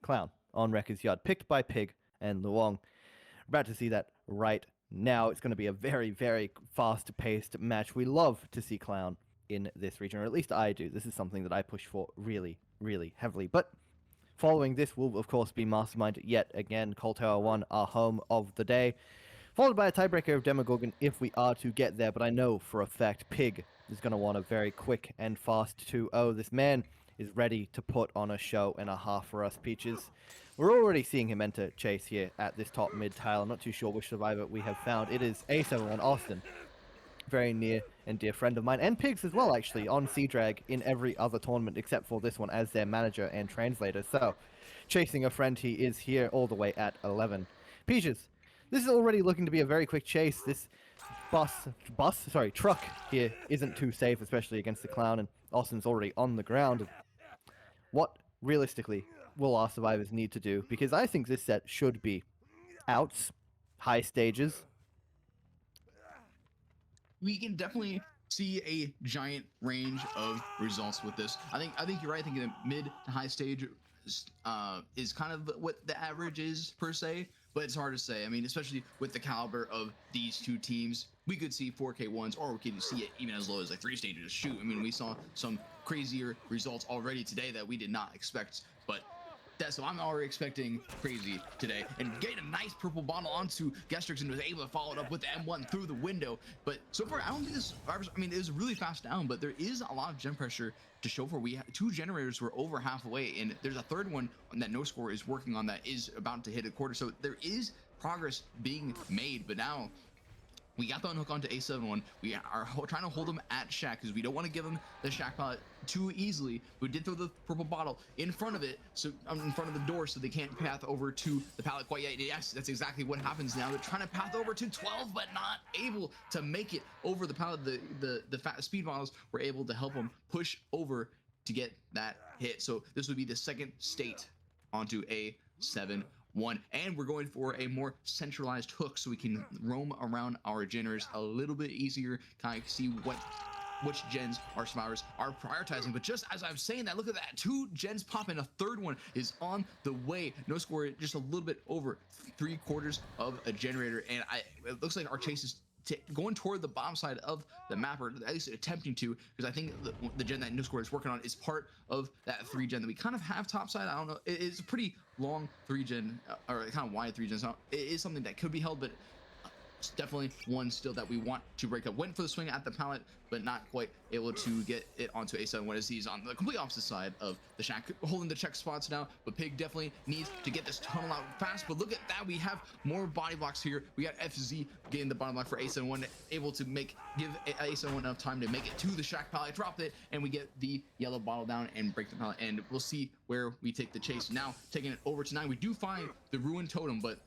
Clown on Wrecker's Yard, picked by Pig and Loong. About to see that right now. It's going to be a very, very fast-paced match. We love to see Clown in this region, or at least I do. This is something that I push for really, really heavily. But following this will, of course, be Mastermind yet again. Cold Tower 1, our home of the day. Followed by a tiebreaker of Demogorgon if we are to get there. But I know for a fact Pig is going to want a very quick and fast 2-0. This man is ready to put on a show and a half for us, Peaches. We're already seeing him enter Chase here at this top mid tile. I'm not too sure which survivor we have found. It is A71 Austin. Very near and dear friend of mine, and Pigs as well, actually, on Sea-Drag in every other tournament except for this one as their manager and translator. So, chasing a friend, he is here all the way at 11. Peaches, this is already looking to be a very quick chase. This truck here isn't too safe, especially against the Clown, and Austin's already on the ground. What, realistically, will our survivors need to do? Because I think this set should be outs, high stages. We can definitely see a giant range of results with this. I think you're right. I think the mid to high stage is kind of what the average is per se, but it's hard to say. I mean, especially with the caliber of these two teams, we could see 4K1s, or we could see it even as low as like 3 stages. Shoot, I mean, we saw some crazier results already today that we did not expect, but so I'm already expecting crazy today. And getting a nice purple bottle onto Gestrix and was able to follow it up with the M1 through the window. But so far, I don't think this, I mean, it was really fast down, but there is a lot of gen pressure to show for. We have 2 generators were over halfway, and there's a third one that No Score is working on that is about to hit a quarter. So there is progress being made, but now we got the unhook onto A71. We are trying to hold them at Shack because we don't want to give them the Shack pallet too easily. We did throw the purple bottle in front of it, so in front of the door, so they can't path over to the pallet quite yet. Yes, that's exactly what happens now. They're trying to path over to 12, but not able to make it over the pallet. The speed bottles were able to help them push over to get that hit. So this would be the second state onto A71. And we're going for a more centralized hook so we can roam around our generators a little bit easier, kind of see which gens our survivors are prioritizing. But just as I'm saying that, look at that, 2 gens popping, a third one is on the way. No Score just a little bit over 3/4 of a generator, and it looks like our chase is going toward the bottom side of the map, or at least attempting to, because I think the gen that No Score is working on is part of that 3 gen that we kind of have topside. I don't know, it's a pretty long 3 gen, or kind of wide 3 gen, so it is something that could be held, but it's definitely one still that we want to break up. Went for the swing at the pallet, but not quite able to get it onto A71 as he's on the complete opposite side of the Shack, holding the check spots now. But Pig definitely needs to get this tunnel out fast. But look at that, we have more body blocks here. We got FZ getting the bottom block for A71, able to give A71 enough time to make it to the Shack pallet, drop it, and we get the yellow bottle down and break the pallet. And we'll see where we take the chase. Now taking it over to 9, we do find the ruined totem, but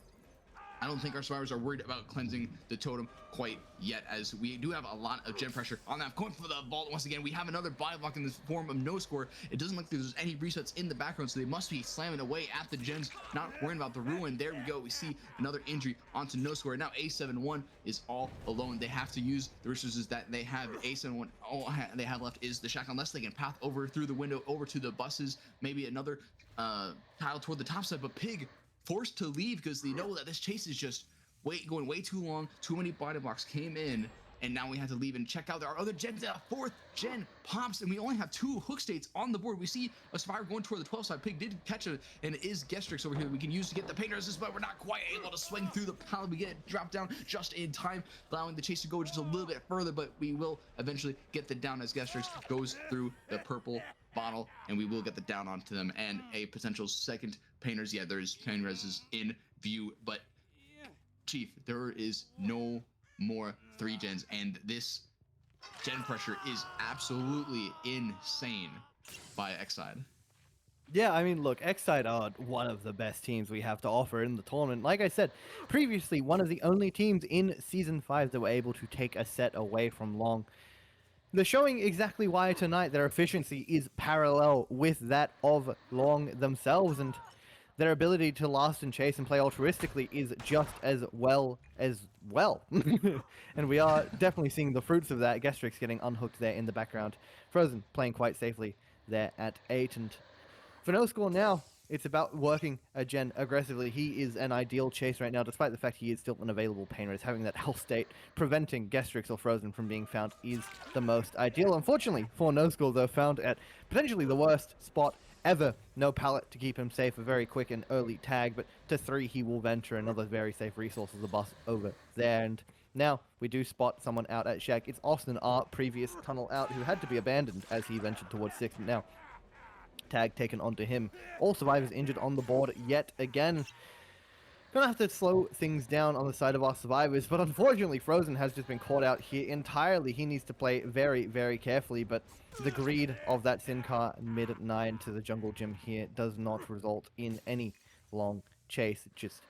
I don't think our survivors are worried about cleansing the totem quite yet, as we do have a lot of gen pressure on that. Going for the vault once again. We have another body block in the form of No Score. It doesn't look like there's any resets in the background, so they must be slamming away at the gens, not worrying about the ruin. There we go. We see another injury onto No Score. Now A71 is all alone. They have to use the resources that they have. A71, all they have left is the Shack, unless they can path over through the window over to the buses. Maybe another tile toward the top side, but Pig forced to leave because they know that this chase is just going way too long. Too many body blocks came in, and now we have to leave and check out our other gens. 4th gen pops, and we only have 2 hook states on the board. We see a survivor going toward the 12 side. Pig did catch it, and it is Gestrix over here we can use to get the pain resist, but we're not quite able to swing through the pallet. We get it dropped down just in time, allowing the chase to go just a little bit further, but we will eventually get the down as Gestrix goes through the purple bottle, and we will get the down onto them and a potential second painters. Yeah, there's pain reses in view, but Chief, there is no more 3 gens, and this gen pressure is absolutely insane by XSIDE. Yeah, I mean, look, XSIDE are one of the best teams we have to offer in the tournament. Like I said, previously, one of the only teams in Season 5 that were able to take a set away from Loong. They're showing exactly why tonight their efficiency is parallel with that of Loong themselves, and their ability to last and chase and play altruistically is just as well. And we are definitely seeing the fruits of that. Gestrix getting unhooked there in the background. Frozen playing quite safely there at 8. And for No Score now, It's about working a gen aggressively. He is an ideal chase right now, despite the fact he is still an available pain race. Having that health state, preventing Gestrix or Frozen from being found is the most ideal. Unfortunately, for No School, though, found at potentially the worst spot ever. No pallet to keep him safe, a very quick and early tag, but to 3 he will venture another very safe resource of the bus over there. And now we do spot someone out at Shack. It's Austin, our previous tunnel out, who had to be abandoned as he ventured towards 6. Now, tag taken onto him. All survivors injured on the board yet again. Gonna have to slow things down on the side of our survivors, but unfortunately Frozen has just been caught out here entirely. He needs to play very, very carefully, but the greed of that Sin car mid-9 to the jungle gym here does not result in any long chase. It just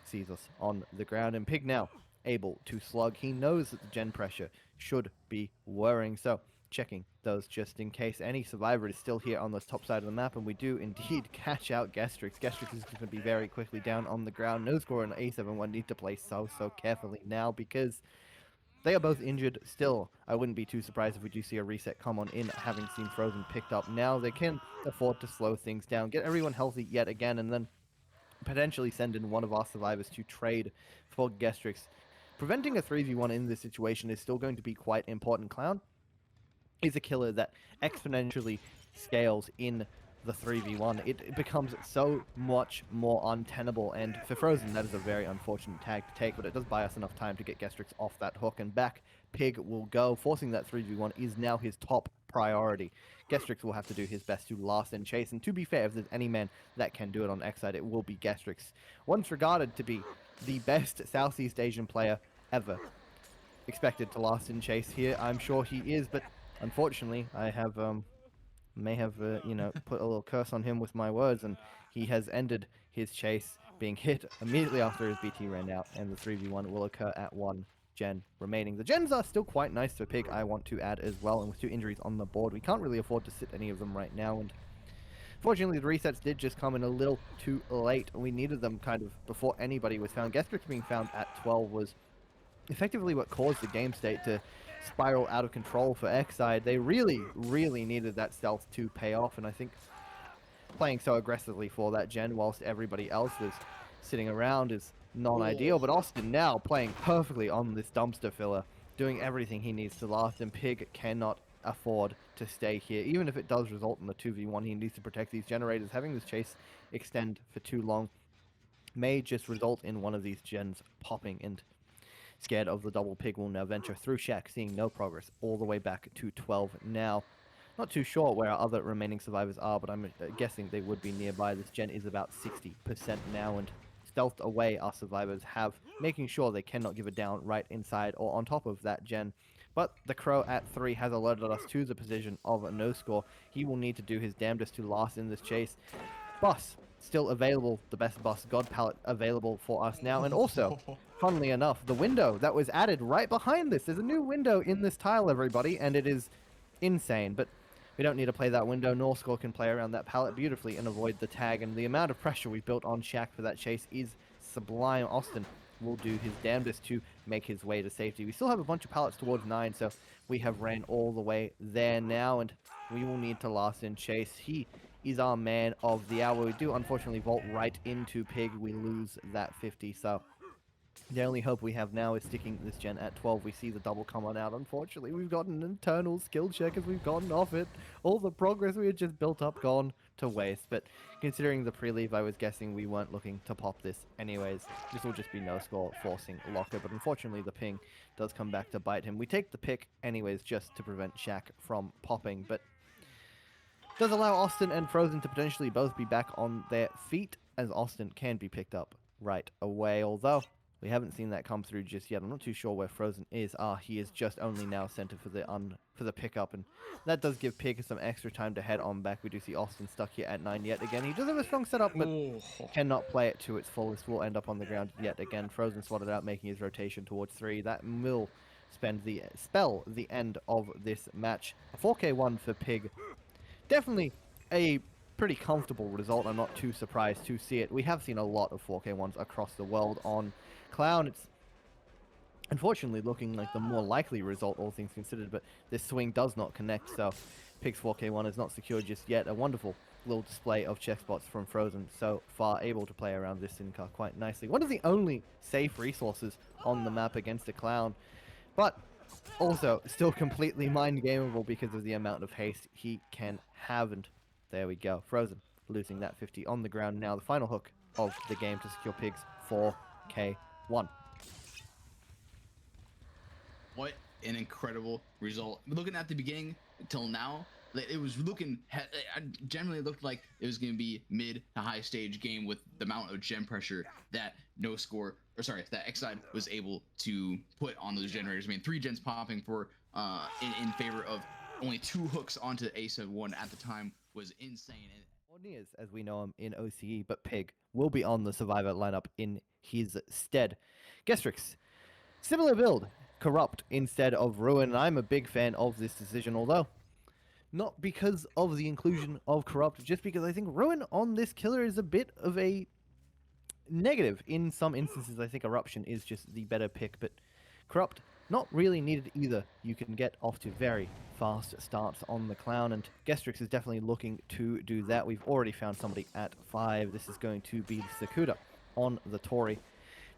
sees us on the ground, and Pig now able to slug. He knows that the gen pressure should be worrying, so checking those just in case any survivor is still here on the top side of the map, and we do indeed catch out Gestrix. Gestrix is going to be very quickly down on the ground. No Score and A71 need to play so carefully now because they are both injured still. I wouldn't be too surprised if we do see a reset come on in, having seen Frozen picked up. Now they can afford to slow things down, get everyone healthy yet again, and then potentially send in one of our survivors to trade for Gestrix. Preventing a 3v1 in this situation is still going to be quite important. Clown is a killer that exponentially scales in the 3v1. It becomes so much more untenable, and for Frozen, that is a very unfortunate tag to take, but it does buy us enough time to get Gestrix off that hook, and back Pig will go. Forcing that 3v1 is now his top priority. Gestrix will have to do his best to last and chase, and to be fair, if there's any man that can do it on XSIDE, it will be Gestrix. Once regarded to be the best Southeast Asian player ever. Expected to last in chase here, I'm sure he is, but unfortunately, I have may have put a little curse on him with my words, and he has ended his chase being hit immediately after his BT ran out, and the 3v1 will occur at 1 gen remaining. The gens are still quite nice for Pig, I want to add as well, and with 2 injuries on the board, we can't really afford to sit any of them right now, and fortunately the resets did just come in a little too late. We needed them kind of before anybody was found. Gestrix being found at 12 was effectively what caused the game state to spiral out of control for XSIDE. They really needed that stealth to pay off, and I think playing so aggressively for that gen whilst everybody else was sitting around is non-ideal, but Austin now playing perfectly on this dumpster filler, doing everything he needs to last, and Pig cannot afford to stay here. Even if it does result in the 2v1, he needs to protect these generators. Having this chase extend for too long may just result in one of these gens popping, and scared of the double, Pig will now venture through Shack, seeing no progress all the way back to 12 now. Not too sure where our other remaining survivors are, but I'm guessing they would be nearby. This gen is about 60% now, and stealthed away our survivors have, making sure they cannot give it down right inside or on top of that gen. But the Crow at 3 has alerted us to the position of a no score. He will need to do his damnedest to last in this chase. Bus still available, the best bus God palette available for us now, and also, funnily enough, the window that was added right behind this. There's a new window in this tile, everybody, and it is insane, but we don't need to play that window. Norscore can play around that palette beautifully and avoid the tag, and the amount of pressure we built on Shack for that chase is sublime. Austin will do his damnedest to make his way to safety. We still have a bunch of pallets towards 9, so we have ran all the way there now, and we will need to last in chase. He is our man of the hour. We do unfortunately vault right into Pig. We lose that 50, so the only hope we have now is sticking this gen at 12. We see the double come on out. Unfortunately, we've got an internal skill check as we've gotten off it. All the progress we had just built up gone to waste, but considering the pre-leave, I was guessing we weren't looking to pop this anyways. This will just be no score forcing locker, but unfortunately the ping does come back to bite him. We take the pick anyways just to prevent Shack from popping, but does allow Austin and Frozen to potentially both be back on their feet, as Austin can be picked up right away, although we haven't seen that come through just yet. I'm not too sure where Frozen is. He is just only now centered for the pickup, and that does give Pig some extra time to head on back. We do see Austin stuck here at 9 yet again. He does have a strong setup, but cannot play it to its fullest. Will end up on the ground yet again. Frozen swatted out, making his rotation towards 3. That will spell the end of this match. A 4K1 for Pig. Definitely a pretty comfortable result. I'm not too surprised to see it. We have seen a lot of 4K1s across the world on Clown. It's unfortunately looking like the more likely result, all things considered, but this swing does not connect, so Pig's 4K1 is not secured just yet. A wonderful little display of check spots from Frozen so far, able to play around this Sin Car quite nicely. One of the only safe resources on the map against a clown, but also still completely mind gameable because of the amount of haste he can have. And there we go, Frozen losing that 50 on the ground. Now the final hook of the game to secure Pigs 4K1. What an incredible result. Looking at the beginning till now, it was looking, generally looked like it was going to be mid to high stage game with the amount of gen pressure that that XSIDE was able to put on those generators. I mean, 3 gens popping for in favor of only 2 hooks onto A71 at the time was insane. Ordniers, as we know him in OCE, but Pig will be on the Survivor lineup in his stead. Gestrix, similar build, Corrupt instead of Ruin, and I'm a big fan of this decision, although not because of the inclusion of Corrupt, just because I think Ruin on this killer is a bit of a negative. In some instances, I think Eruption is just the better pick, but Corrupt, not really needed either. You can get off to very fast starts on the Clown, and Gestrix is definitely looking to do that. We've already found somebody at 5. This is going to be Sakuda on the Tori.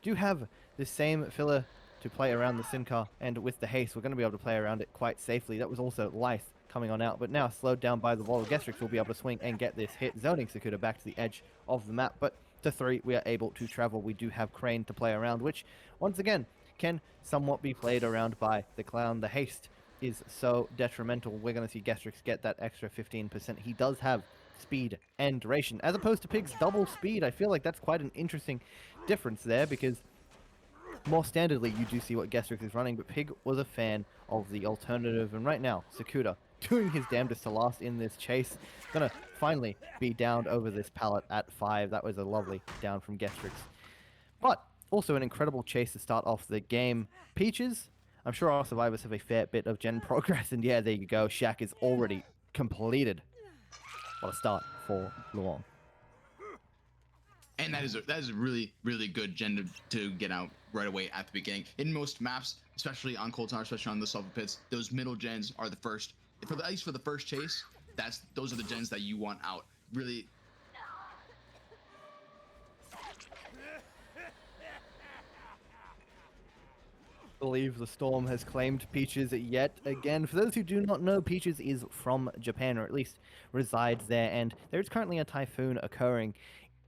Do have the same filler to play around the Sin Car, and with the haste, we're going to be able to play around it quite safely. That was also Lythe coming on out, but now slowed down by the Volatile. Gestrix will be able to swing and get this hit, zoning Sakuda back to the edge of the map, but to 3, we are able to travel. We do have Crane to play around, which, once again, can somewhat be played around by the Clown. The haste is so detrimental. We're going to see Gestrix get that extra 15%. He does have speed and duration, as opposed to Pig's double speed. I feel like that's quite an interesting difference there, because more standardly, you do see what Gestrix is running, but Pig was a fan of the alternative, and right now, Sakuda doing his damnedest to last in this chase. Gonna finally be downed over this pallet at 5. That was a lovely down from Gestrix. But also an incredible chase to start off the game. Peaches, I'm sure our survivors have a fair bit of gen progress, and yeah, there you go. Shaq is already completed. What a start for Loong. And that is a really, really good gen to get out right away at the beginning. In most maps, especially on Cold Tower, especially on the Sulfur Pits, those middle gens are the first, at least for the first chase, those are the gens that you want out. Really. Believe the storm has claimed Peaches yet again. For those who do not know, Peaches is from Japan, or at least resides there, and there is currently a typhoon occurring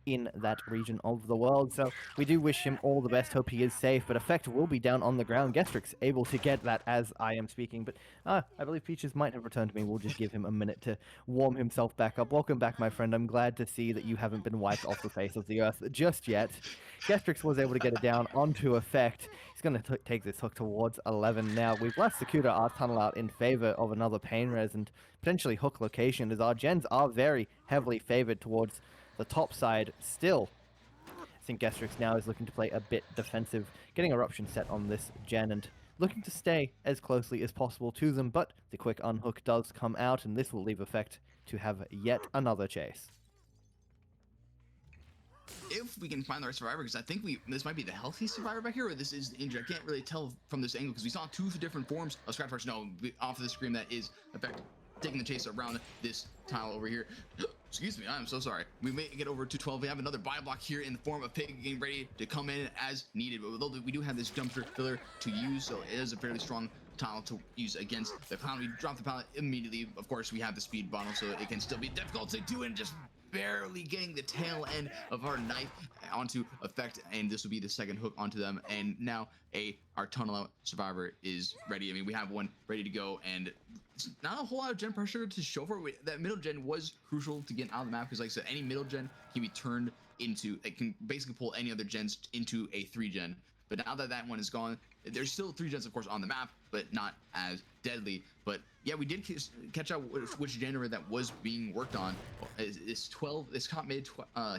in that region of the world, so we do wish him all the best. Hope he is safe, but Effect will be down on the ground. Gestrix able to get that as I am speaking, but I believe Peaches might have returned to me. We'll just give him a minute to warm himself back up. Welcome back, my friend. I'm glad to see that you haven't been wiped off the face of the earth just yet. Gestrix was able to get it down onto Effect. He's going to take this hook towards 11 now. We've left Sakuda our tunnel out in favor of another Pain Res and potentially hook location, as our gens are very heavily favored towards the top side still. I think Gestrix now is looking to play a bit defensive, getting Eruption set on this gen and looking to stay as closely as possible to them, but the quick unhook does come out, and this will leave Effect to have yet another chase. If we can find the right survivor, because I think this might be the healthy survivor back here, or this is the injured. I can't really tell from this angle, because we saw 2 different forms of Scratch First. No, off of the screen, that is Effect taking the chase around this tile over here. Excuse me, I'm so sorry. We may get over to 12. We have another buy block here in the form of Pig getting ready to come in as needed. But we do have this dumpster filler to use, so it is a fairly strong tile to use against the Clown. We drop the pallet immediately. Of course, we have the speed bottle, so it can still be difficult to do, and just barely getting the tail end of our knife onto Effect, and this will be the second hook onto them. And now our tunnel out survivor is ready. I mean, we have one ready to go, and it's not a whole lot of gen pressure to show for it. That middle gen was crucial to get out of the map, because like I said, any middle gen can be turned into, it can basically pull any other gens into a 3 gen. But now that that one is gone, there's still 3 gens, of course, on the map, but not as deadly. But yeah, we did catch out which generator that was being worked on. This top mid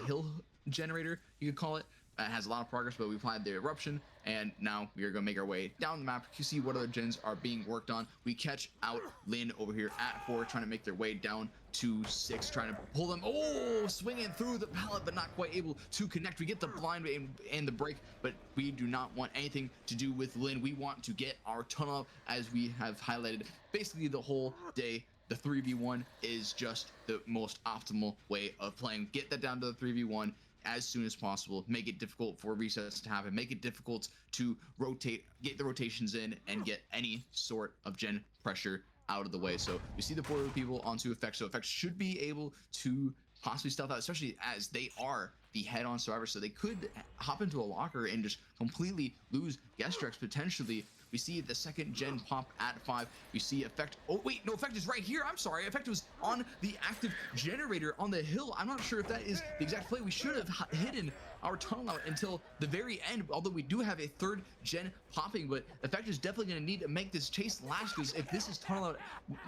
hill generator, you could call it. Has a lot of progress, but we applied the Eruption, and now we are going to make our way down the map to see what other gens are being worked on. We catch out Lin over here at 4, trying to make their way down to 6, trying to pull them. Oh, swinging through the pallet, but not quite able to connect. We get the blind and the break, but we do not want anything to do with Lin. We want to get our tunnel up, as we have highlighted basically the whole day the 3v1 is just the most optimal way of playing. Get that down to the 3v1 as soon as possible. Make it difficult for resets to happen. Make it difficult to rotate, get the rotations in, and get any sort of gen pressure out of the way. So we see the 4 people onto Effect. So Effect should be able to possibly stealth out, especially as they are the head-on survivor. So they could hop into a locker and just completely lose Gestrex potentially. We see the second gen pop at 5. We see Effect. Oh, wait, no, Effect is right here. I'm sorry. Effect was on the active generator on the hill. I'm not sure if that is the exact play. We should have hidden our tunnel out until the very end, although we do have a 3rd gen popping, but Effect is definitely going to need to make this chase last, because if this is tunnel out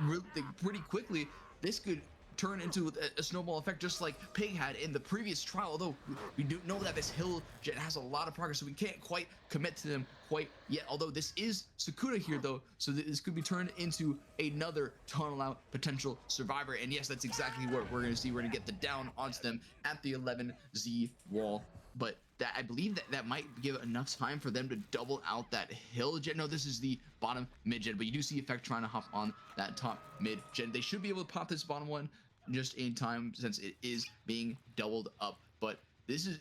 really, pretty quickly, this could turn into a snowball effect just like Pig had in the previous trial, although we do know that this hill gen has a lot of progress, so we can't quite commit to them quite yet. Although this is Sakuda here though, so this could be turned into another tunnel out potential survivor, and yes, that's exactly what we're going to see. We're going to get the down onto them at the 11Z wall, but that I believe that might give enough time for them to double out that hill gen. No, this is the bottom mid gen, but you do see Effect trying to hop on that top mid gen. They should be able to pop this bottom one just in time since it is being doubled up. But this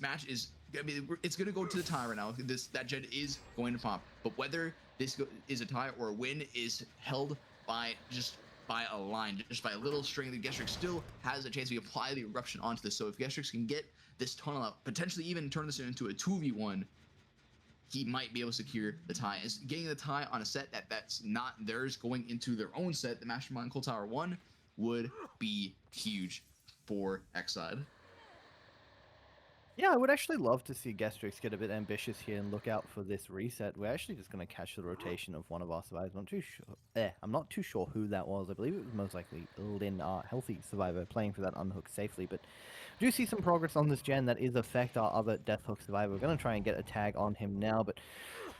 match is, I mean, it's going to go to the tie right now. That gen is going to pop, but whether this is a tie or a win is held by a line, just by a little string. The Gestrix still has a chance to apply the eruption onto this. So if Gestrix can get this tunnel out, potentially even turn this into a 2v1, he might be able to secure the tie. Is getting the tie on a set that's not theirs, going into their own set, the Mastermind Cold Tower 1, would be huge for XSIDE. Yeah, I would actually love to see Gestrix get a bit ambitious here and look out for this reset. We're actually just going to catch the rotation of one of our survivors. I'm not too sure who that was. I believe it was most likely Lin, our healthy survivor, playing for that unhook safely. But we do see some progress on this gen. That is Effect, our other death hook survivor. We're going to try and get a tag on him now, but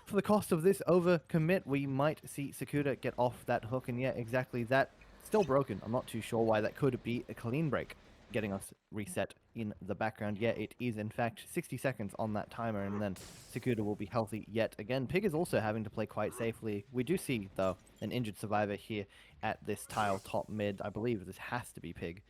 for the cost of this overcommit, we might see Sakuda get off that hook. And yeah, exactly that. Still broken. I'm not too sure why. That could be a clean break, getting us reset in the background. Yeah, it is in fact 60 seconds on that timer, and then Sakuda will be healthy yet again. Pig is also having to play quite safely. We do see, though, an injured survivor here at this tile top mid. I believe this has to be Pig.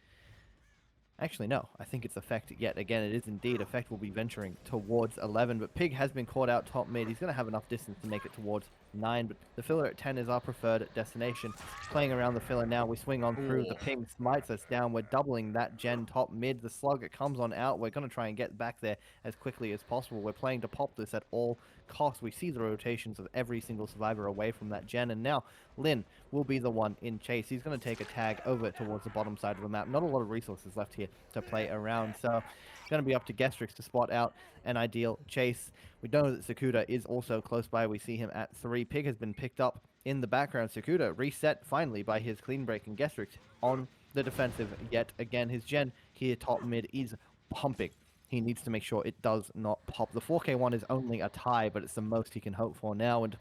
Actually, no. I think it's Effect yet again. It is indeed. Effect will be venturing towards 11, but Pig has been caught out top mid. He's going to have enough distance to make it towards 9, but the filler at 10 is our preferred destination. Playing around the filler now, we swing on through. The ping smites us down. We're doubling that gen top mid. The slug, it comes on out. We're going to try and get back there as quickly as possible. We're playing to pop this at all costs. We see the rotations of every single survivor away from that gen, and now Lin will be the one in chase. He's going to take a tag over towards the bottom side of the map. Not a lot of resources left here to play around, so it's going to be up to Gestrix to spot out an ideal chase. We know that Sakuda is also close by. We see him at 3. Pig has been picked up in the background. Sakuda reset finally by his clean break, and Gestrix on the defensive yet again. His gen here top mid is pumping. He needs to make sure it does not pop. The 4K1 is only a tie, but it's the most he can hope for now, and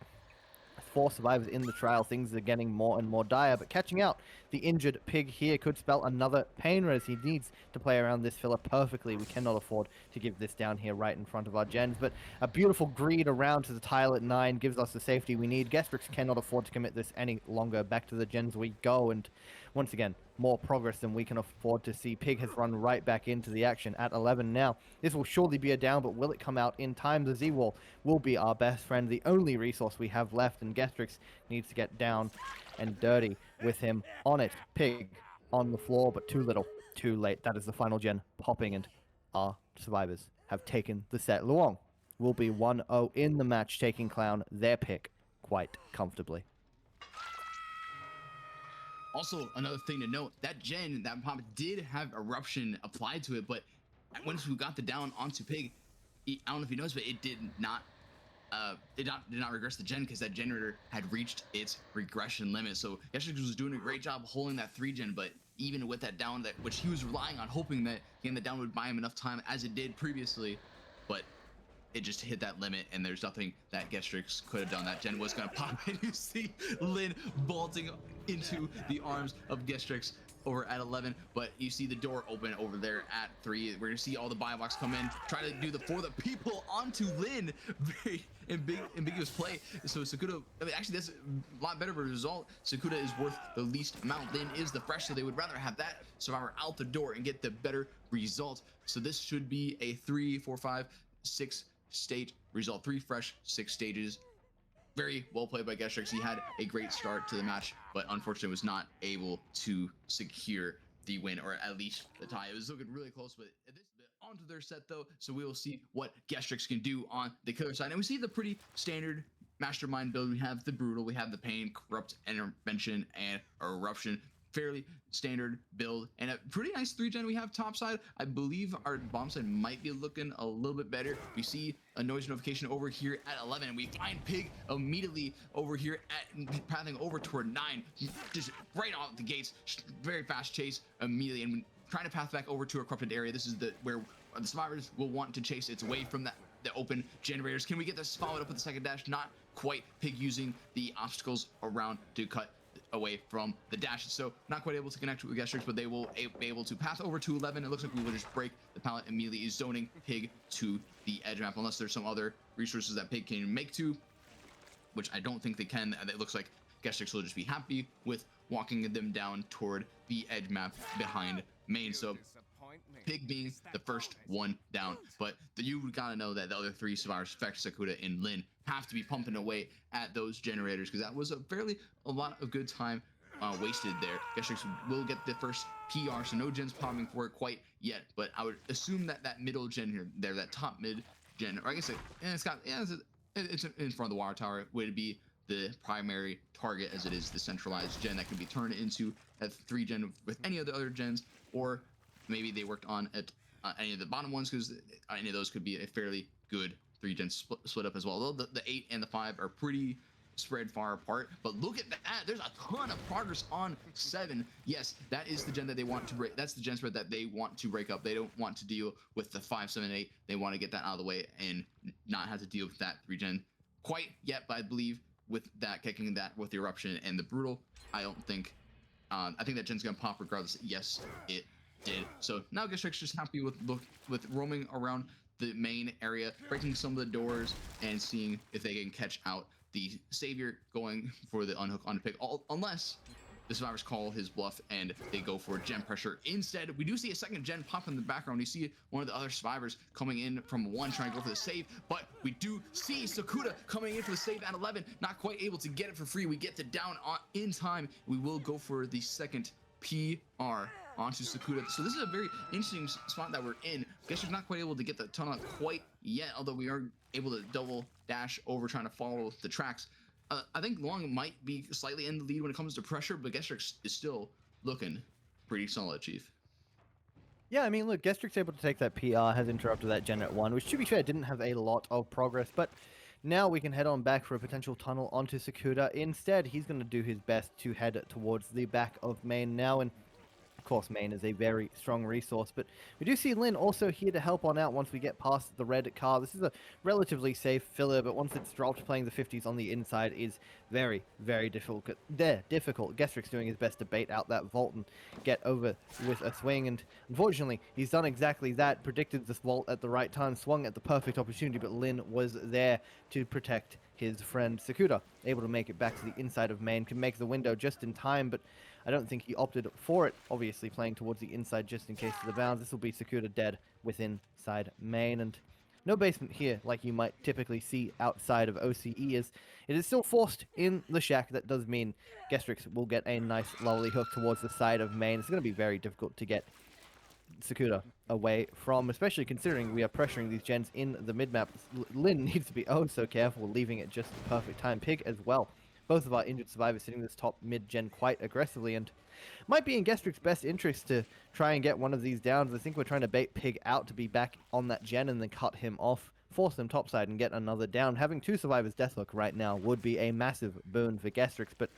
4 survivors in the trial, things are getting more and more dire, but catching out the injured Pig here could spell another pain res. He needs to play around this filler perfectly. We cannot afford to give this down here right in front of our gens, but a beautiful greed around to the tile at 9 gives us the safety we need. Gestrix cannot afford to commit this any longer. Back to the gens we go, and once again, more progress than we can afford to see. Pig has run right back into the action at 11 now. This will surely be a down, but will it come out in time? The Z-Wall will be our best friend, the only resource we have left, and Gestrix needs to get down and dirty with him on it. Pig on the floor, but too little, too late. That is the final gen popping, and our survivors have taken the set. Loong will be 1-0 in the match, taking Clown their pick quite comfortably. Also, another thing to note, that gen, that pop did have eruption applied to it, but once we got the down onto Pig, I don't know if you noticed, but it did not regress the gen because that generator had reached its regression limit. So Gestrix was doing a great job holding that 3 gen, but even with that down, which he was relying on, hoping that getting the down would buy him enough time as it did previously, but it just hit that limit, and there's nothing that Gestrix could have done. That gen was going to pop, and you see Lin vaulting into the arms of Gestrix. over at 11, but you see the door open over there at 3. We're gonna see all the buy blocks come in, try to do the for the people onto Lin. Very ambiguous play. So Sakuda, I mean, actually that's a lot better of a result. Sakuda is worth the least amount. Lin is the fresh, so they would rather have that survivor out the door and get the better result. So this should be a 3, 4, 5, 6 stage result. 3 fresh, 6 stages. Very well played by Gestrix. He had a great start to the match, but unfortunately was not able to secure the win, or at least the tie. It was looking really close, but this bit onto their set though, so we will see what Gestrix can do on the killer side. And we see the pretty standard mastermind build. We have the brutal, we have the pain, corrupt, intervention, and eruption. Fairly standard build, and a pretty nice 3-gen we have top side. I believe our bomb side might be looking a little bit better. We see a noise notification over here at 11, and we find Pig immediately over here at pathing over toward 9, just right off the gates. Very fast chase immediately, and trying to path back over to a corrupted area. This is where the survivors will want to chase its way from the open generators. Can we get this followed up with the second dash? Not quite. Pig using the obstacles around to cut away from the dash, so not quite able to connect with Gestrix, but they will be able to path over to 11. It looks like we will just break the pallet immediately, zoning Pig to the edge map, unless there's some other resources that Pig can make to, which I don't think they can. It looks like Gestrix will just be happy with walking them down toward the edge map behind main. So Pig being the first one down, but you gotta know that the other 3 survivors, Fex, Sakuda, and Lin, have to be pumping away at those generators, because that was a lot of good time wasted there. Gestrix will get the first PR, so no gens popping for it quite yet, but I would assume that that middle gen here, there, that top mid gen, or I guess it's in front of the water tower, would be the primary target, as it is the centralized gen that can be turned into a 3-gen with any of the other gens, or maybe they worked on at any of the bottom ones, because any of those could be a fairly good 3-gen split up as well. Though the 8 and the 5 are pretty spread far apart, but look at that, there's a ton of progress on 7. Yes, that is the gen that they want to break. That's the gen spread that they want to break up. They don't want to deal with the 5, 7, 8. They want to get that out of the way and not have to deal with that 3-gen quite yet, but I believe with that, kicking that with the eruption and the brutal, I don't think I think that gen's gonna pop regardless. Yes, it did. So now Gestrix just happy with roaming around the main area, breaking some of the doors, and seeing if they can catch out the savior, going for the unhook on pick, unless the survivors call his bluff and they go for gen pressure instead. We do see a second gen pop in the background. You see one of the other survivors coming in from 1, trying to go for the save, but we do see Sakuda coming in for the save at 11, not quite able to get it for free. We get the down in time. We will go for the second PR onto Sakuda. So this is a very interesting spot that we're in. Gestrix not quite able to get the tunnel quite yet, although we are able to double dash over, trying to follow the tracks. I think Loong might be slightly in the lead when it comes to pressure, but Gestrix is still looking pretty solid, Chief. Yeah, I mean, look, Gestrix able to take that PR, has interrupted that gen at 1, which, to be fair, didn't have a lot of progress, but now we can head on back for a potential tunnel onto Sakuda. Instead, he's going to do his best to head towards the back of main now, and of course, main is a very strong resource, but we do see Lin also here to help on out once we get past the red car. This is a relatively safe filler, but once it's dropped, playing the 50s on the inside is very, very difficult. Gestrix doing his best to bait out that vault and get over with a swing, and unfortunately, he's done exactly that, predicted this vault at the right time, swung at the perfect opportunity, but Lin was there to protect his friend. Sakuda able to make it back to the inside of main, can make the window just in time, but I don't think he opted for it, obviously playing towards the inside just in case of the bounds. This will be Sakuda dead within side main, and no basement here like you might typically see outside of OCE, as it is still forced in the shack. That does mean Gestrix will get a nice lovely hook towards the side of main. It's going to be very difficult to get Sakuda away from, especially considering we are pressuring these gens in the mid-map. Lin needs to be oh so careful, leaving it just the perfect time. Pig as well. Both of our injured survivors sitting this top mid-gen quite aggressively, and might be in Gestrix's best interest to try and get one of these downs. I think we're trying to bait Pig out to be back on that gen and then cut him off, force them topside and get another down. Having 2 survivors deathlock right now would be a massive boon for Gestrix, but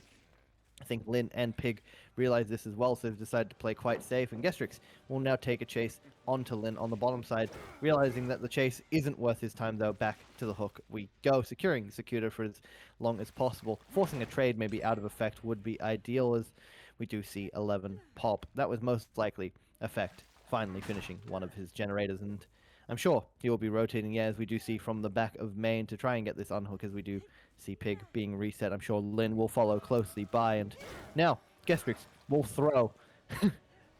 I think Lin and Pig realize this as well, so they've decided to play quite safe, and Gestrix will now take a chase onto Lin on the bottom side, realizing that the chase isn't worth his time though. Back to the hook we go, securing Sakuda for as long as possible. Forcing a trade maybe out of effect would be ideal, as we do see 11 pop. That was most likely Effect finally finishing one of his generators, and I'm sure he will be rotating, yeah, as we do see from the back of main to try and get this unhook, as we do see Pig being reset. I'm sure Lin will follow closely by, and now Gestrix will throw.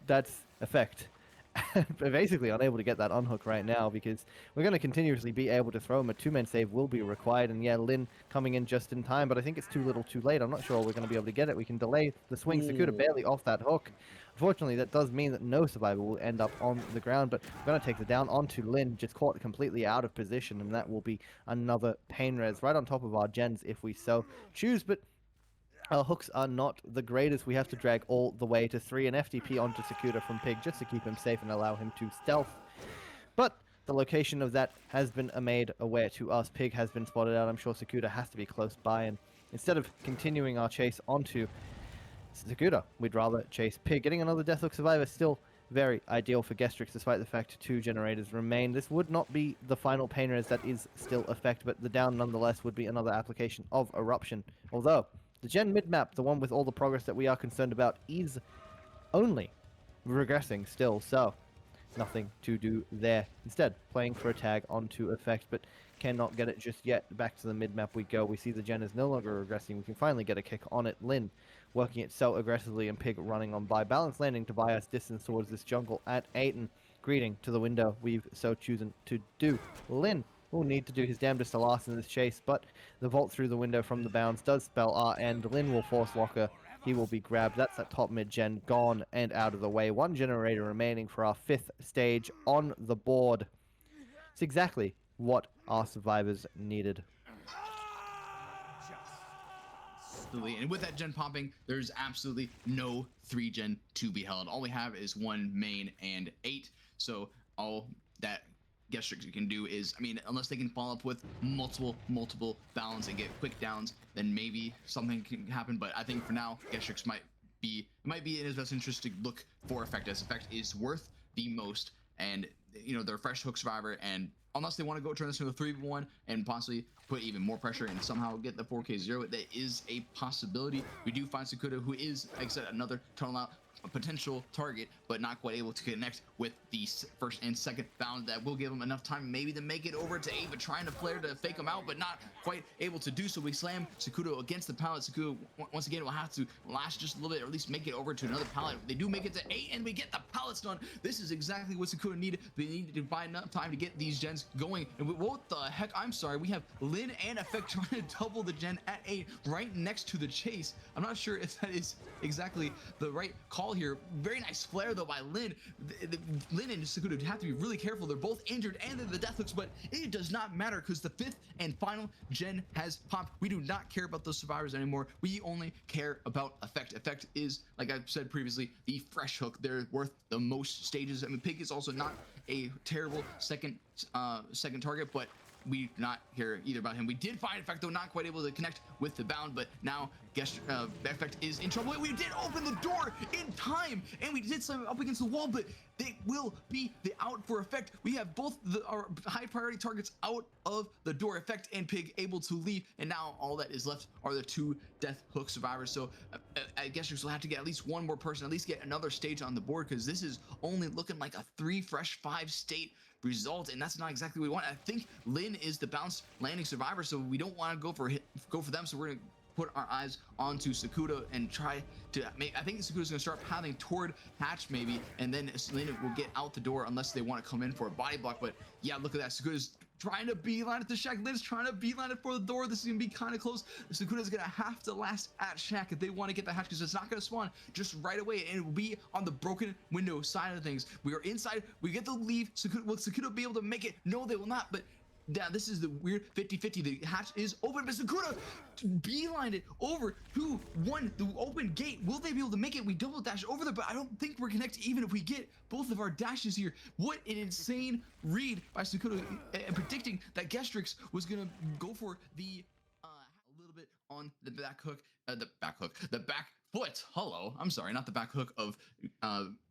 That's Effect. Basically unable to get that unhook right now, because we're going to continuously be able to throw him. A two-man save will be required, and yeah, Lin coming in just in time, but I think it's too little too late. I'm not sure we're going to be able to get it. We can delay the swing. Sakuda barely off that hook. Unfortunately, that does mean that no survivor will end up on the ground, but we're going to take it down onto Lin, just caught completely out of position, and that will be another pain res right on top of our gens if we so choose. But our hooks are not the greatest. We have to drag all the way to 3 and FTP onto Sakuda from Pig just to keep him safe and allow him to stealth. But the location of that has been made aware to us. Pig has been spotted out. I'm sure Sakuda has to be close by, and instead of continuing our chase onto Sakuda, we'd rather chase Pig. Getting another Deathhook survivor still very ideal for Gestrix, despite the fact 2 generators remain. This would not be the final pain res that is still Effect, but the down nonetheless would be another application of Eruption. Although the gen mid-map, the one with all the progress that we are concerned about, is only regressing still, so nothing to do there. Instead, playing for a tag onto Effect, but cannot get it just yet. Back to the mid-map we go. We see the gen is no longer regressing. We can finally get a kick on it. Lin working it so aggressively, and Pig running on by. Balance landing to buy us distance towards this jungle at Aiden. Greeting to the window we've so chosen to do. Lin will need to do his damnedest to last in this chase, but the vault through the window from the bounds does spell our end. Lin will force locker. He will be grabbed. That's that top mid gen gone and out of the way. 1 generator remaining for our 5th stage on the board. It's exactly what our survivors needed. Absolutely. And with that gen popping, there's absolutely no 3 gen to be held. All we have is 1 main and 8. So all that Gestrix can do is, I mean, unless they can follow up with multiple balance and get quick downs, then maybe something can happen. But I think for now, Gestrix might be in his best interest to look for Effect, as Effect is worth the most, and you know, they're a fresh hook survivor, and unless they want to go turn this into a 3v1 and possibly put even more pressure and somehow get the 4K0, that is a possibility. We do find Sakuda, who is, like I said, another tunnel out, a potential target, but not quite able to connect with the first and second bound. That will give him enough time maybe to make it over to Ava, trying to flare to fake him out, but not quite able to do so. We slam Sakuda against the pallet. Sakuda once again will have to last just a little bit, or at least make it over to another pallet. They do make it to 8, and we get the pallets done. This is exactly what Sakuda needed. They needed to buy enough time to get these gens going. And what the heck? I'm sorry. We have Lin and Effect trying to double the gen at 8 right next to the chase. I'm not sure if that is exactly the right call here. Very nice flare though by Lin. Lin and Sakuda have to be really careful. They're both injured and they're the Deathlooks, but it does not matter because the 5th and final gen has popped. We do not care about those survivors anymore. We only care about Effect. Effect is, like I've said previously, the fresh hook. They're worth the most stages. I mean, Pig is also not a terrible second target, but we do not care either about him. We did find Effect though, not quite able to connect with the bound, but now Effect is in trouble. We did open the door in time, and we did slam up against the wall, but they will be the out for Effect. We have both our high priority targets out of the door. Effect and Pig able to leave, and now all that is left are the 2 death hook survivors. So I guess you'll have to get at least 1 more person, at least get another stage on the board, because this is only looking like a 3 fresh 5 state result, and that's not exactly what we want. I think Lin is the bounce landing survivor, so we don't want to go for them. So we're gonna put our eyes onto Sakuda and try to make. I think Sakuda's gonna start pathing toward hatch maybe, and then Lin will get out the door unless they want to come in for a body block. But yeah, look at that. Sakuda's trying to beeline it to Shack. Lin's trying to beeline it for the door. This is gonna be kind of close. Sakuda's gonna have to last at Shack if they want to get the hatch, because it's not gonna spawn just right away, and it will be on the broken window side of things. We are inside. We get to leave. Will Sakuda be able to make it? No, they will not. But now this is the weird 50-50. The hatch is open, but Sakuda beelined it over to the open gate. Will they be able to make it? We double dash over there, but I don't think we're connected even if we get both of our dashes here. What an insane read by Sakuda, and predicting that Gestrix was gonna go for the a little bit on the back hook, the back foot. Hello, I'm sorry, not the back hook of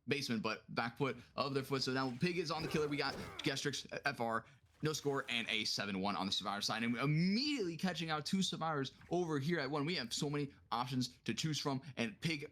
basement, but back foot of their foot. So now Pig is on the killer. We got Gestrix, FR, no score, and a 7-1 on the survivor side, and immediately catching out 2 survivors over here at 1. We have so many options to choose from, and Pig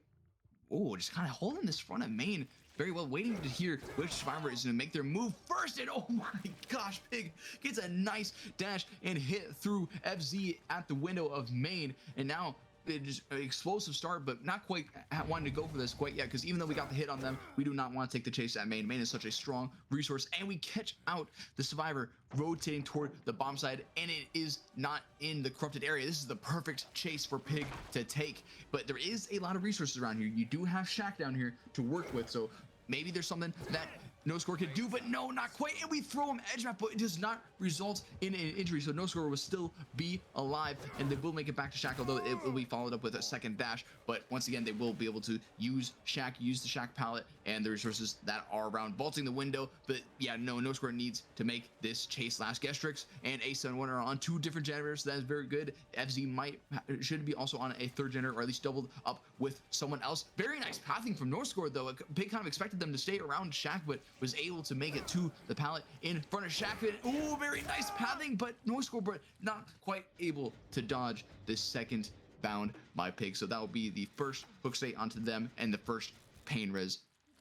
Oh, just kind of holding this front of main very well, waiting to hear which survivor is going to make their move first. And oh my gosh, Pig gets a nice dash and hit through FZ at the window of main. And now it is an explosive start, but not quite wanting to go for this quite yet, because even though we got the hit on them, we do not want to take the chase at main. Main is such a strong resource, and we catch out the survivor rotating toward the bomb side, and it is not in the corrupted area. This is the perfect chase for Pig to take, but there is a lot of resources around here. You do have Shack down here to work with, so maybe there's something that No Score could do, but no, not quite. And we throw him edge map, but it does not result in an injury. So No Score will still be alive, and they will make it back to Shack, although it will be followed up with a second dash. But once again, they will be able to use Shack, use the Shack pallet and the resources that are around, vaulting the window. But yeah, No Score needs to make this chase last. Gestrix and A71 are on 2 different generators, so that is very good. FZ should be also on a 3rd generator, or at least doubled up with someone else. Very nice pathing from No Score, though. Big kind of expected them to stay around Shack, but was able to make it to the pallet in front of Shack. Oh, very nice pathing, but No Score, but not quite able to dodge this second bound by Pig. So that will be the first hook state onto them and the first pain res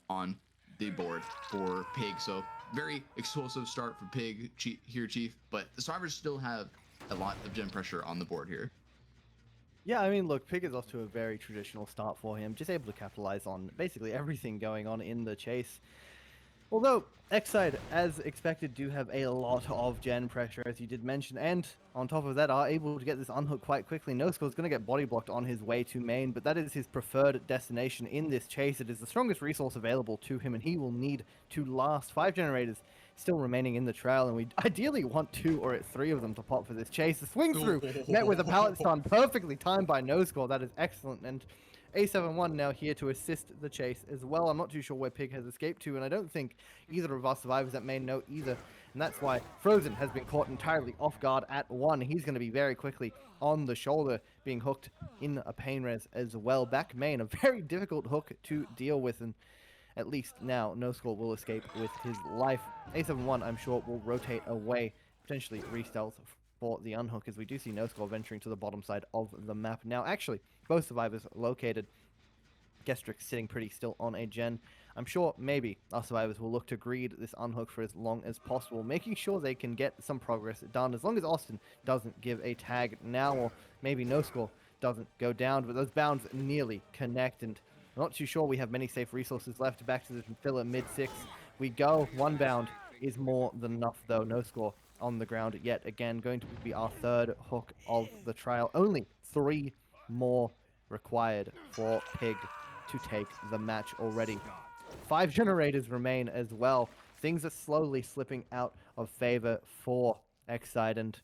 on the board for Pig. So very explosive start for Pig here, Chief, but the survivors still have a lot of gen pressure on the board here. Yeah, I mean, look, Pig is off to a very traditional start for him, just able to capitalize on basically everything going on in the chase. Although, XSIDE, as expected, do have a lot of gen pressure, as you did mention, and on top of that, are able to get this unhook quite quickly. No Score is going to get body blocked on his way to main, but that is his preferred destination in this chase. It is the strongest resource available to him, and he will need to last. 5 generators still remaining in the trail, and we ideally want 2 or 3 of them to pop for this chase. The swing through, met with a pallet stun, perfectly timed by No Score. That is excellent, and A71 now here to assist the chase as well. I'm not too sure where Pig has escaped to, and I don't think either of our survivors at main know either. And that's why Frozen has been caught entirely off guard at 1. He's going to be very quickly on the shoulder, being hooked in a pain res as well. Back main, a very difficult hook to deal with, and at least now No Score will escape with his life. A71, I'm sure, will rotate away, potentially re-stealth for the unhook, as we do see No Score venturing to the bottom side of the map. Now, actually, both survivors located. Gestrix sitting pretty still on a gen. I'm sure maybe our survivors will look to greed this unhook for as long as possible, making sure they can get some progress done, as long as Austin doesn't give a tag now, or maybe No Score doesn't go down, but those bounds nearly connect, and I'm not too sure we have many safe resources left. Back to the filler mid-6 we go. 1 bound is more than enough, though. No Score on the ground yet again, going to be our 3rd hook of the trial. Only 3 more required for Pig to take the match already. 5 generators remain as well. Things are slowly slipping out of favor for XSIDE, and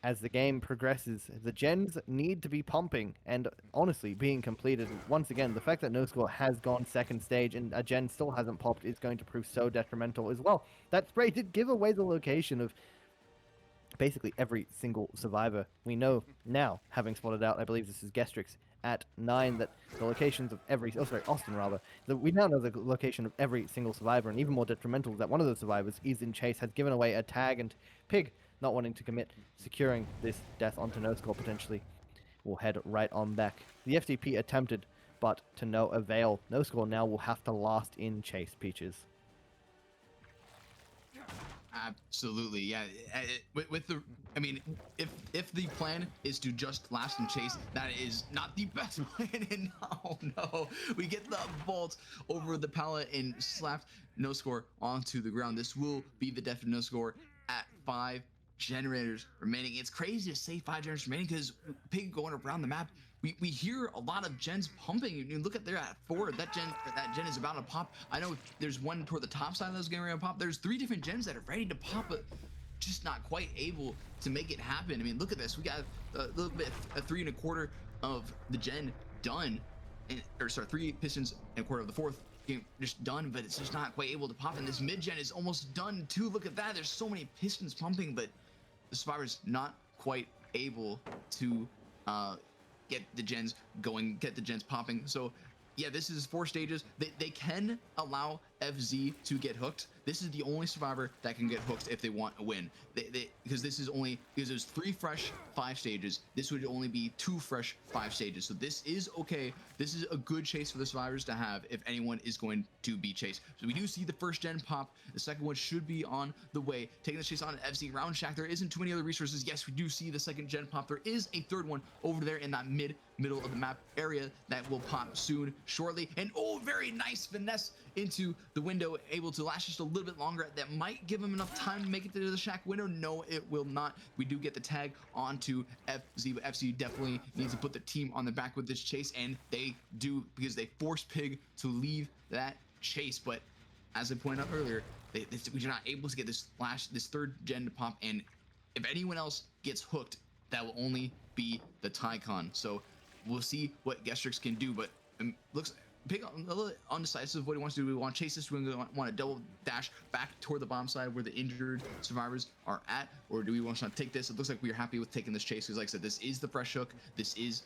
as the game progresses, the gens need to be pumping and honestly being completed. Once again, the fact that No Score has gone 2nd stage and a gen still hasn't popped is going to prove so detrimental as well. That spray did give away the location of basically every single survivor. We know now, having spotted out, I believe this is Gestrix at 9, that the locations of every, Austin rather, we now know the location of every single survivor, and even more detrimental is that one of the survivors is in chase, has given away a tag, and Pig, not wanting to commit, securing this death onto No Score potentially, will head right on back. The FTP attempted, but to no avail. No Score now will have to last in chase, Peaches. Absolutely, yeah. With the, I mean, if the plan is to just last and chase, that is not the best plan. And no, we get the vault over the pallet and slapped No Score onto the ground. This will be the death of No Score at 5 generators remaining. It's crazy to say 5 generators remaining, because Pig going around the map, we hear a lot of gens pumping. You look at there at 4, that gen is about to pop. I know there's one toward the top side that's getting ready to pop. There's 3 different gens that are ready to pop, but just not quite able to make it happen. I mean, look at this. We got a little bit, a 3 1/4 of the gen done, and, or sorry, 3 pistons and 1/4 of the 4th game just done, but it's just not quite able to pop. And this mid gen is almost done too. Look at that. There's so many pistons pumping, but the survivor's not quite able to get the gens going, get the gens popping. So yeah, this is 4 stages. They can allow FZ to get hooked, this is the only survivor that can get hooked if they want a win. Because this is only, because there's 3 fresh 5 stages, this would only be 2 fresh 5 stages. So this is okay. This is a good chase for the survivors to have if anyone is going to be chased. So we do see the first gen pop. The second one should be on the way. Taking the chase on an FZ round shack. There isn't too many other resources. Yes, we do see the second gen pop. There is a third one over there in that middle of the map area that will pop soon, shortly. And oh, very nice finesse into the window, able to last just a little bit longer. That might give him enough time to make it to the shack window. No, it will not. We do get the tag onto FZ, but FZ definitely needs to put the team on the back with this chase, and they do, because they force Pig to leave that chase. But as I pointed out earlier, we're not able to get this third gen to pop, and if anyone else gets hooked, that will only be the Tycon. So we'll see what Gestrix can do, but looks Pig a little undecisive what he wants to do. We want to chase this. We want to double dash back toward the bomb side where the injured survivors are at, or do we want to take this? It looks like we are happy with taking this chase because, like I said, this is the fresh hook. This is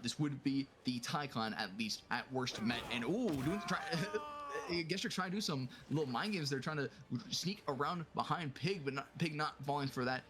this would be the Tycon at least, at worst met. And Gestrix trying to do some little mind games. They're trying to sneak around behind Pig, but Pig not falling for that.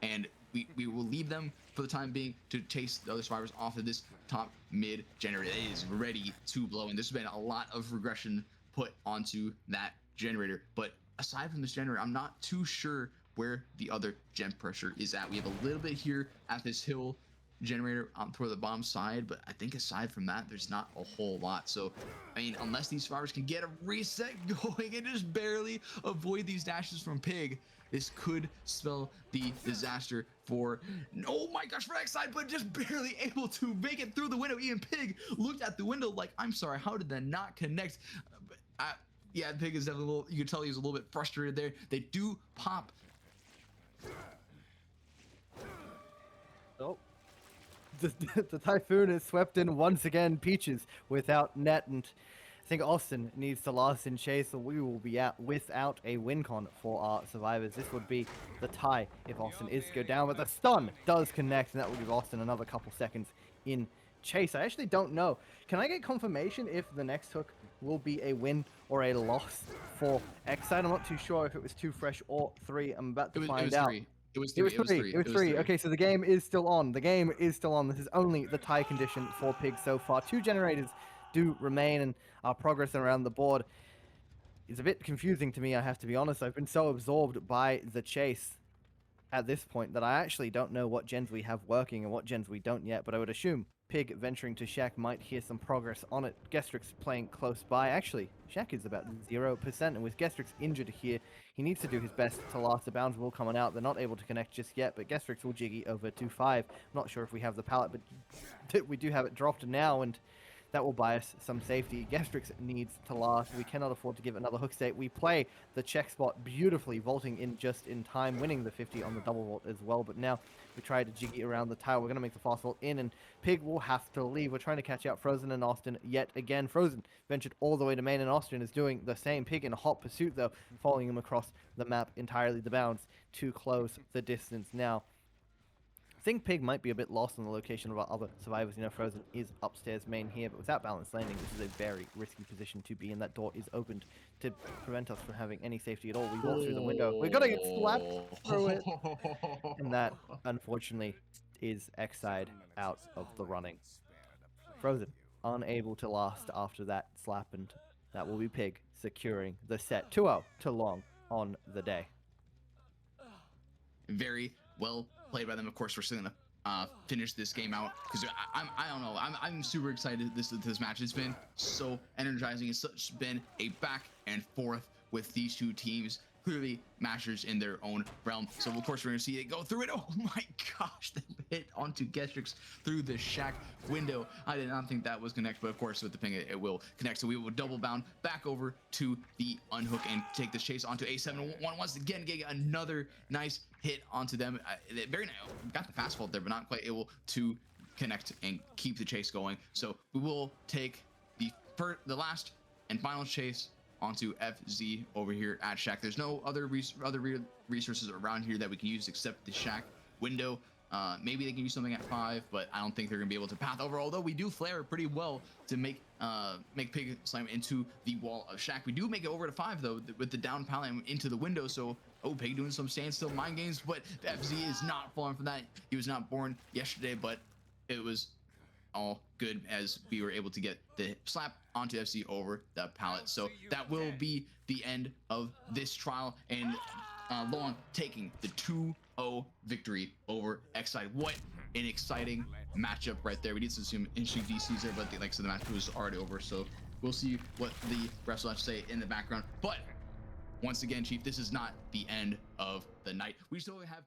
And we will leave them for the time being to chase the other survivors off of this top mid generator. It is ready to blow, and there's been a lot of regression put onto that generator. But aside from this generator, I'm not too sure where the other gen pressure is at. We have a little bit here at this hill generator toward the bomb side, but I think aside from that, there's not a whole lot. So, I mean, unless these survivors can get a reset going and just barely avoid these dashes from Pig, this could spell the disaster for, oh my gosh, for XSIDE, but just barely able to make it through the window. Even Pig looked at the window like, I'm sorry, how did that not connect? Yeah, Pig is definitely a little, you can tell he was a little bit frustrated there. They do pop. Oh. The Typhoon is swept in once again. Peaches without net, and I think Austin needs to last in chase, or we will be out without a win con for our survivors. This would be the tie if Austin is to go down, but the stun does connect, and that will give Austin another couple seconds in chase. I actually don't know. Can I get confirmation if the next hook will be a win or a loss for XSIDE? I'm not too sure if it was 2 fresh or 3. I'm about to find out. It was three. Okay, so the game is still on. The game is still on. This is only the tie condition for Pig so far. 2 generators do remain, and our progress around the board is a bit confusing to me, I have to be honest. I've been so absorbed by the chase at this point that I actually don't know what gens we have working and what gens we don't yet, but I would assume Pig venturing to Shack might hear some progress on it. Gestrix playing close by. Actually, Shack is about 0%, and with Gestrix injured here, he needs to do his best to last. The bounds will come out. They're not able to connect just yet, but Gestrix will jiggy over to 5. Not sure if we have the pallet, but we do have it dropped now, and that will buy us some safety. Gestrix needs to last. We cannot afford to give another hook state. We play the check spot beautifully, vaulting in just in time, winning the 50 on the double vault as well. But now we try to jiggy around the tower. We're going to make the fast vault in, and Pig will have to leave. We're trying to catch out Frozen and Austin yet again. Frozen ventured all the way to main, and Austin is doing the same. Pig in a hot pursuit, though, following him across the map entirely. The bounds to close the distance now. I think Pig might be a bit lost on the location of our other survivors. You know, Frozen is upstairs main here, but without balanced landing, this is a very risky position to be in. That door is opened to prevent us from having any safety at all. We walk through the window. We're gonna get slapped through it. And that, unfortunately, is XSIDE out of the running. Frozen, unable to last after that slap, and that will be Pig securing the set 2-0 to Loong on the day. Very well played by them. Of course, we're still gonna finish this game out because I don't know. I'm super excited this match. It's been so energizing. It's been a back and forth with these two teams. Clearly masters in their own realm. So of course we're gonna see it go through it. Oh my gosh, that hit onto Gestrix through the shack window. I did not think that was connect, but of course with the ping it will connect. So we will double bound back over to the unhook and take this chase onto A7. Once again, getting another nice hit onto them. Very nice. Got the fast fault there, but not quite able to connect and keep the chase going. So we will take the last and final chase onto FZ over here at Shack. There's no other resources around here that we can use except the Shack window. Maybe they can do something at 5, but I don't think they're gonna be able to path over. Although we do flare pretty well to make Pig slam into the wall of Shaq. We do make it over to 5 though with the down pallet into the window. So Pig doing some standstill mind games, but FZ is not falling from that. He was not born yesterday, but it was all good as we were able to get the slap onto FC over the pallet. So that will be the end of this trial, and Loong taking the 2-0 victory over XSIDE. What an exciting matchup right there. We need to assume interesting DCs there, but like I said, the match was already over, so we'll see what the refs will have to say in the background. But once again, Chief, this is not the end of the night. We still have